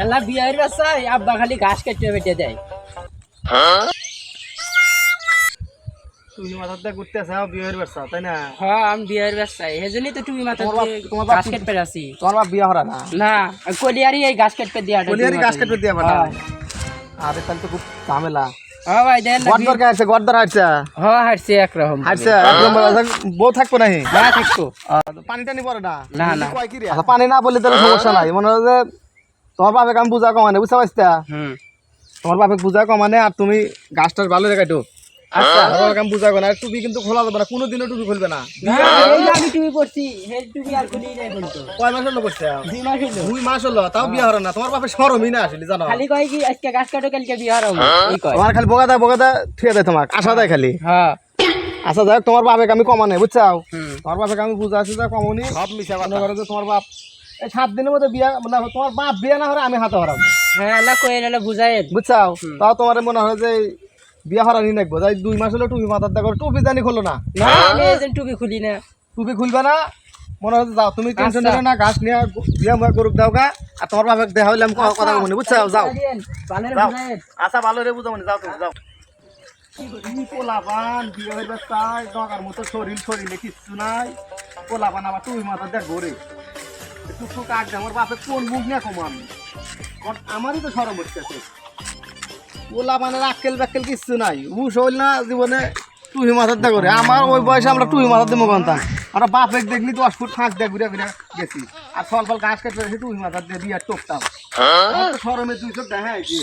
এলা বিয়ের বাচ্চায় আব্বা খালি ঘাস কেটে বেটে দেয়। তুমি মাথার দিয়ে ঘুরতে চাও বিয়ের ব্যবসা তাই না? হ্যাঁ আমি বিয়ের বাচ্চাই সেজন্যই তো তুমি মাথা তোমার বাপ ঘাস কেটে আছি। তোমার বাপ বিয়া হরা না? না কলিয়ারি এই ঘাস কেটে দিয়া কলিয়ারি গাছ কেটে দিয়ে পাঠা। আরে তাহলে তো খুব ঝামেলা। হ্যাঁ ভাই দেন গড়দর কে আছে? গড়দর হাঁটছে? হ্যাঁ হাঁটছে একরকম হাঁটছে একদম বউ থাকবো নাহি? না থাকতো পানি টানি পড়ে না? না না আচ্ছা পানি না বললে তাহলে সমস্যা নাই। মনে হয় যে তোমার বাপে আমি বুঝা কমানে, বুঝতে পারছিস? তোমার বাপে বুঝা কমানে আর তুমি গাছ টাছ ভালো রেখাইতো। আচ্ছা আমি বুঝা কো না। টুপি কিন্তু খোলা যাবে না, কোনোদিনও টুপি খুলবে না। আমি টুপি পরছি হেড টুপি আর খুলি নাই বলতো। কয় মাস হলো করছে? 2 মাস হলো। 2 মাস হলো তাও বিয়া হরা না। তোমার বাপে শরমই না আসলে জানো? খালি কয় কি আজকে ঘাস কাটো কালকে বিয়ে হরাম এই কয়। তোমার খালি বোকা দা থুয়ে দেয় তোমাকে, আশা দেয় খালি। হ্যাঁ আচ্ছা যাই হোক, তোমার বাপে আমি কমানে বুঝছাও? তোমার বাপে আমি বুঝা আছি যে কমনি সব মিশা কথা করে যে তোমার বাপ এই 7 দিনের মধ্যে বিয়া মানে তোমার বাপ বিয়া না হলে আমি হাতে হরাবো। হ্যাঁ এলা কই এলা বুঝাই বুঝছাও? তাও তোমার মনে হয় যে বিয়া হরানি নাকবো। যাই 2 মাস হলো টুপি মাথার দেখো, টুপি জানি খোলো না। না আমি এজন টুপি খুলি না। টুপি খুলবে না মনে হচ্ছে যাও তুমি টেনশন নিলে না, গাছ নিয়ে বিয়া মুয়া করুক দাও গা। আর তোমার বাপে দেখা হইলে আমি কথা মনে বুঝছাও? যাও যাও। আচ্ছা ভালো রে বুঝা মনে যাও তুমি যাও। পোলাপান বিয়ে হইবে তাই ডগার মতো শরীরে কিচ্ছু নাই। পোলাপান আবার টুপি মাথার দেখ ঘরে টুকটুক আগ আমার বাপে কোন মুখ নিয়ে কমো আমি? আমারই তো সরম হচ্ছে। পোলাপানের আক্কেল বাক্কেল কিচ্ছু নাই। বুঝ হইল না জীবনে টুপি মাথার দেখ ঘরে। আমার ওই বয়সে আমরা টুপি মাথার দিয়ে মগানতাম। আমরা বাপেক দেখলি 10 ফুট ফাঁক দিয়ে ঘুরে ঘুরে গেছি। আর ফল গাছ কেটে টুপি মাথার দিয়ে বিয়ার টপতাম। সরমে 2 চোখ দেখা হয়েছি।